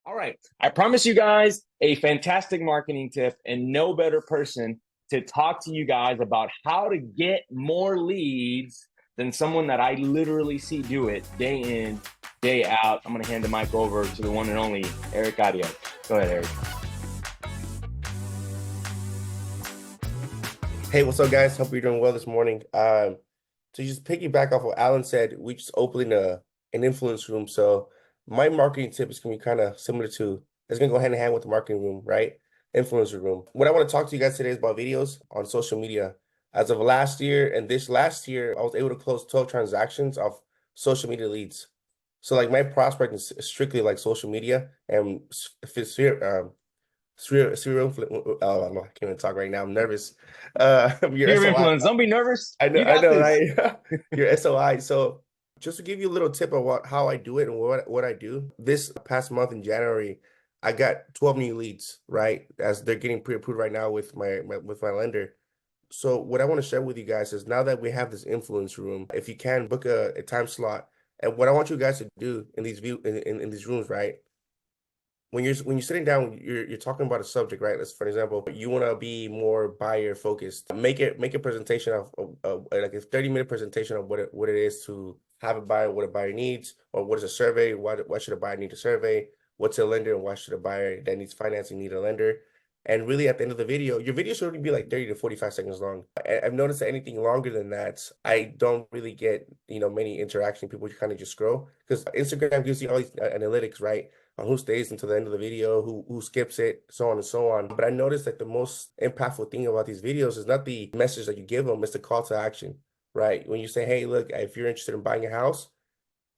All right. I promise you guys a fantastic marketing tip and no better person to talk to you guys about how to get more leads than someone that I literally see do it day in, day out. I'm going to hand the mic over to the one and only Erik Arias. Go ahead, Erik. Hey, what's up, guys? Hope you're doing well this morning. To just piggyback off what Alan said, we just opened an influence room. So my marketing tip is gonna be kind of similar to it's gonna go hand in hand with the marketing room, right? Influencer room. What I want to talk to you guys today is about videos on social media. As of last year and this last year, I was able to close 12 transactions of social media leads. So like my prospect is strictly like social media and if it's here, oh, I can't even talk right now. I'm nervous. Your Sphere of SOI. influence. Don't be nervous. You I got know, this. right? Your SOI. So just to give you a little tip of how I do it and what I do. This past month in January, I got 12 new leads, right? As they're getting pre-approved right now with my lender. So what I want to share with you guys is now that we have this influence room, if you can book a time slot, and what I want you guys to do in these in these rooms, right? When you're sitting down, you're talking about a subject, right? Let's, for example, you want to be more buyer focused. Make a presentation of like a 30-minute presentation of what it is to have a buyer, what a buyer needs, or what is a survey, why should a buyer need a survey, what's a lender, and why should a buyer that needs financing need a lender. And really, at the end of the video, your video should only be like 30 to 45 seconds long. I've noticed that anything longer than that, I don't really get, many interaction. People kind of just scroll because Instagram gives you all these analytics, right? On who stays until the end of the video, who skips it, so on and so on. But I noticed that the most impactful thing about these videos is not the message that you give them, it's the call to action, right? When you say, hey, look, if you're interested in buying a house,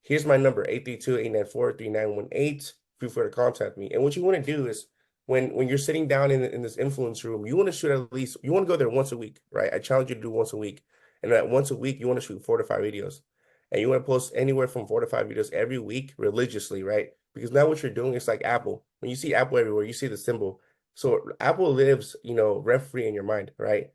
here's my number, 832-894-3918. Feel free to contact me. And what you want to do is when you're sitting down in this influence room, you want to shoot at least, you want to go there once a week, right? I challenge you to do once a week. And that once a week, you want to shoot 4 to 5 videos. And you want to post anywhere from 4 to 5 videos every week religiously, right? Because now what you're doing is like Apple. When you see Apple everywhere, you see the symbol. So Apple lives, rent free in your mind, right?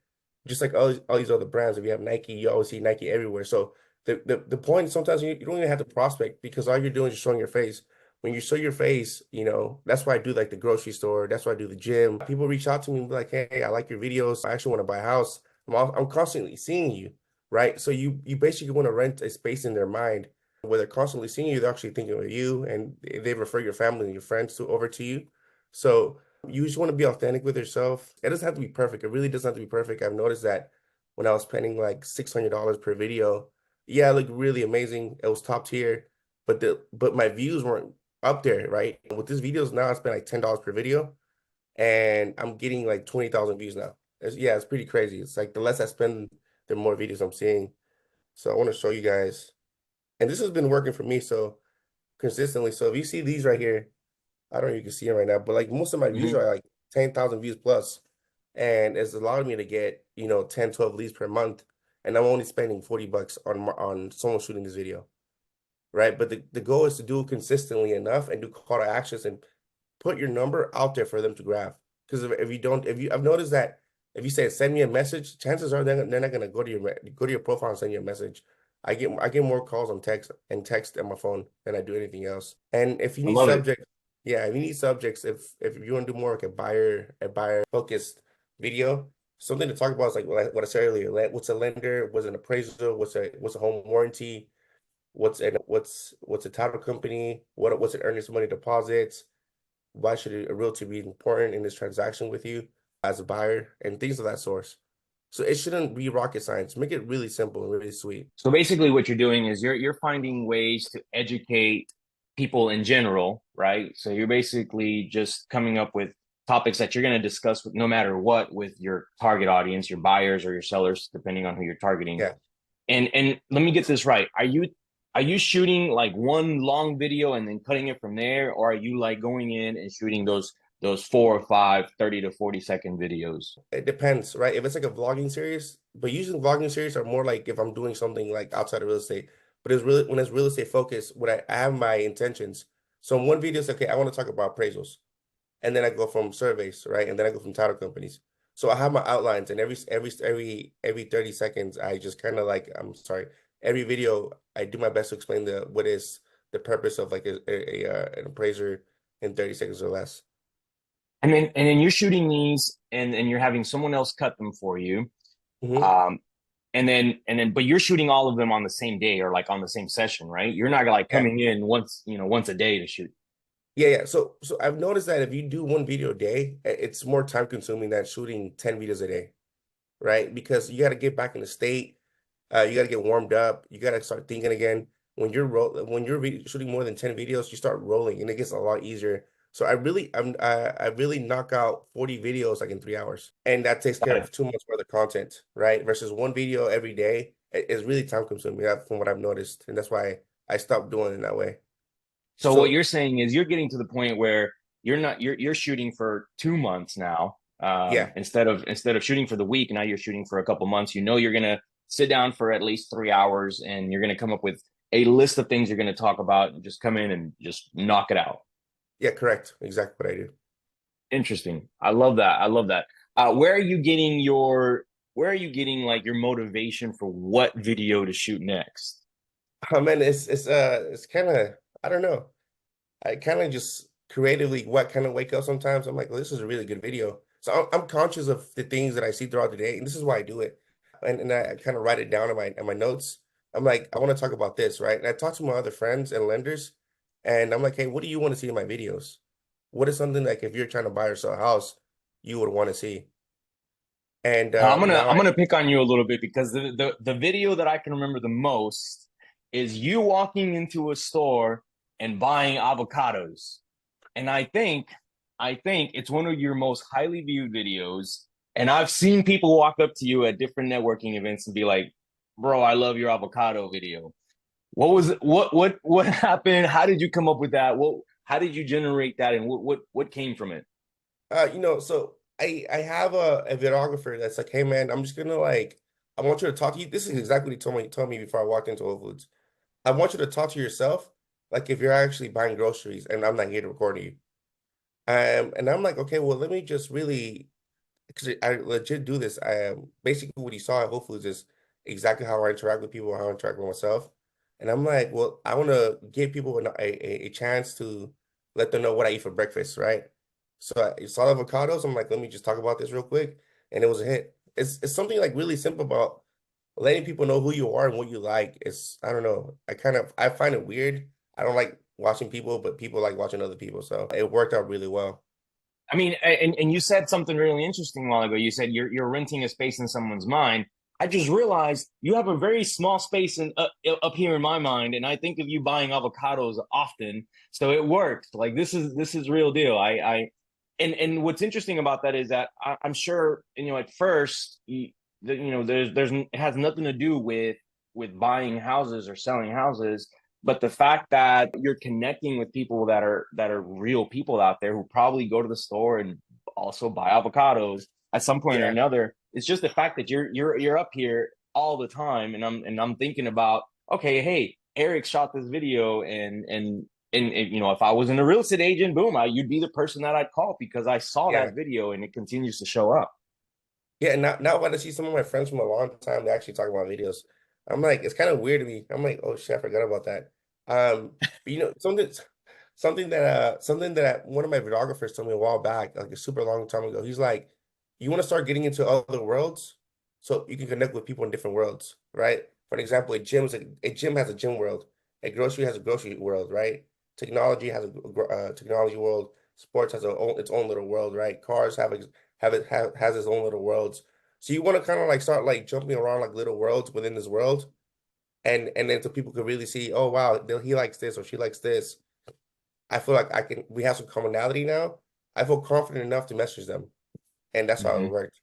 Just like all these other brands. If you have Nike, you always see Nike everywhere. So the point sometimes you don't even have to prospect because all you're doing is just showing your face. When you show your face, that's why I do like the grocery store. That's why I do the gym. People reach out to me and be like, hey, I like your videos. I actually want to buy a house. I'm constantly seeing you, right? So you basically want to rent a space in their mind where they're constantly seeing you, they're actually thinking of you and they refer your family and your friends over to you. So you just want to be authentic with yourself. It doesn't have to be perfect. It really doesn't have to be perfect. I've noticed that when I was spending like $600 per video, yeah, it looked really amazing. It was top tier, but my views weren't up there, right? With these videos now, I spend like $10 per video, and I'm getting like 20,000 views now. It's pretty crazy. It's like the less I spend, the more videos I'm seeing. So I want to show you guys, and this has been working for me so consistently. So if you see these right here, I don't know if you can see them right now, but like most of my views Mhm. are like 10,000 views plus, and it's allowed me to get 10, 12 leads per month, and I'm only spending $40 on someone shooting this video, right? But the goal is to do it consistently enough and do call to actions and put your number out there for them to grab. Because if you don't, I've noticed that if you say send me a message, chances are they're not gonna go to your profile and send you a message. I get more calls on text and my phone than I do anything else. And if you I need love it. subjects, yeah, if you need subjects, if you want to do more like a buyer focused video, something to talk about is like what I said earlier. What's a lender? What's an appraisal? What's a home warranty? What's a title company? What's an earnest money deposits? Why should a realtor be important in this transaction with you as a buyer and things of that source? So it shouldn't be rocket science. Make it really simple and really sweet. So basically what you're doing is you're finding ways to educate people in general, right? So you're basically just coming up with topics that you're going to discuss with no matter what with your target audience, your buyers or your sellers, depending on who you're targeting. Yeah. And let me get this right. Are you shooting like one long video and then cutting it from there, or are you like going in and shooting those 4 or 5 30 to 40 second videos? It depends, right? If it's like a vlogging series, but usually vlogging series are more like if I'm doing something like outside of real estate. But it's really when it's real estate focused, I have my intentions. So in one video, it's okay, I want to talk about appraisals. And then I go from surveys, right? And then I go from title companies. So I have my outlines, and every 30 seconds, I just kind of like, I'm sorry, every video, I do my best to explain what is the purpose of like an appraiser in 30 seconds or less. And then you're shooting these, and you're having someone else cut them for you. Hmm. Um, but you're shooting all of them on the same day or like on the same session, right? You're not like Yeah. coming in once a day to shoot. Yeah. So I've noticed that if you do one video a day, it's more time consuming than shooting 10 videos a day, right? Because you got to get back in the state. You got to get warmed up. You got to start thinking again. When you're shooting more than 10 videos, you start rolling, and it gets a lot easier. So I really knock out 40 videos like in 3 hours, and that takes care Got it. of 2 months worth of content, right? Versus one video every day is really time consuming. From what I've noticed, and that's why I stopped doing it that way. So what So you're saying is you're getting to the point where you're shooting for 2 months now, yeah, instead of shooting for the week. Now you're shooting for a couple months. You know you're gonna sit down for at least 3 hours, and you're gonna come up with a list of things you're gonna talk about, and just come in and just knock it out. yeah, correct, exactly what I do. Interesting. I love that. I love that. Where are you getting like your motivation for what video to shoot next? Man, it's kind of, I don't know. I kind of just creatively what kind of wake up sometimes. I'm like, well, this is a really good video. So I'm conscious of the things that I see throughout the day, and this is why I do it. And I kind of write it down in my notes. I'm like, I want to talk about this, right? And I talk to my other friends and lenders, and I'm like, hey, what do you want to see in my videos? What is something like if you're trying to buy or sell a house, you would want to see? And Now, I'm gonna now I'm gonna pick on you a little bit because the video that I can remember the most is you walking into a store and buying avocados. And I think it's one of your most highly viewed videos. And I've seen people walk up to you at different networking events and be like, "Bro, I love your avocado video." What was it? What happened? How did you come up with that? How did you generate that, and what came from it? So I have a videographer that's like, hey man, I'm just gonna like, I want you to talk to you. This is exactly what he told me before I walked into Whole Foods. I want you to talk to yourself like if you're actually buying groceries and I'm not here to record you. And I'm like, okay, well, let me just really, because I legit do this. Basically what he saw at Whole Foods is exactly how I interact with people, how I interact with myself. And I'm like, well, I want to give people a chance to let them know what I eat for breakfast, right? So I saw avocados. I'm like, let me just talk about this real quick, and it was a hit. It's something like really simple about letting people know who you are and what you like. It's I don't know. I find it weird. I don't like watching people, but people like watching other people. So it worked out really well. I mean, and you said something really interesting a while ago. You said you're renting a space in someone's mind. I just realized you have a very small space up here in my mind, and I think of you buying avocados often. So it works. Like this is real deal. And what's interesting about that is that I'm sure at first there's it has nothing to do with buying houses or selling houses, but the fact that you're connecting with people that are real people out there who probably go to the store and also buy avocados at some point or Yeah, another. It's just the fact that you're up here all the time, and I'm thinking about, okay, hey, Erik shot this video, and if I wasn't a real estate agent, boom, you'd be the person that I'd call because I saw yeah, that video and it continues to show up. yeah. And now when I see some of my friends from a long time, they actually talk about videos. I'm like, it's kind of weird to me. I'm like, oh shit, I forgot about that. But something that one of my videographers told me a while back, like a super long time ago. He's like, you want to start getting into other worlds so you can connect with people in different worlds, right? For example, a gym has a gym world, a grocery has a grocery world, right? Technology has a technology world. Sports has its own little world, right? Cars has its own little worlds. So you want to kind of like start like jumping around like little worlds within this world, and then so people could really see, oh wow, he likes this or she likes this. I feel like we have some commonality now. I feel confident enough to message them. And that's how it Mhm. worked.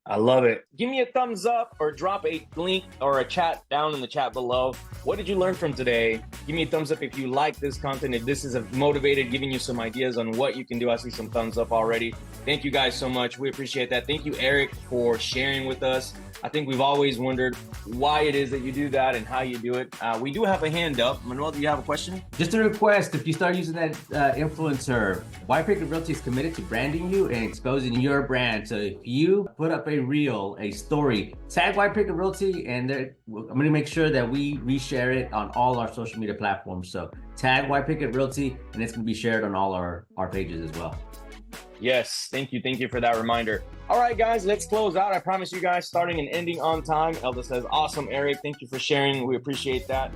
I love it. Give me a thumbs up or drop a link or a chat down in the chat below. What did you learn from today? Give me a thumbs up if you like this content, if this is motivated, giving you some ideas on what you can do. I see some thumbs up already. Thank you guys so much. We appreciate that. Thank you, Erik, for sharing with us. I think we've always wondered why it is that you do that and how you do it. We do have a hand up. Manuel, do you have a question? Just a request, if you start using that influencer, White Picket Realty is committed to branding you and exposing your brand. So if you put up a reel, a story, tag White Picket Realty, and I'm going to make sure that we reshare it on all our social media platforms. So tag White Picket Realty, and it's going to be shared on all our pages as well. Yes, thank you for that reminder. All right, guys, let's close out. I promise you guys starting and ending on time. Elda says, awesome, Erik. Thank you for sharing. We appreciate that.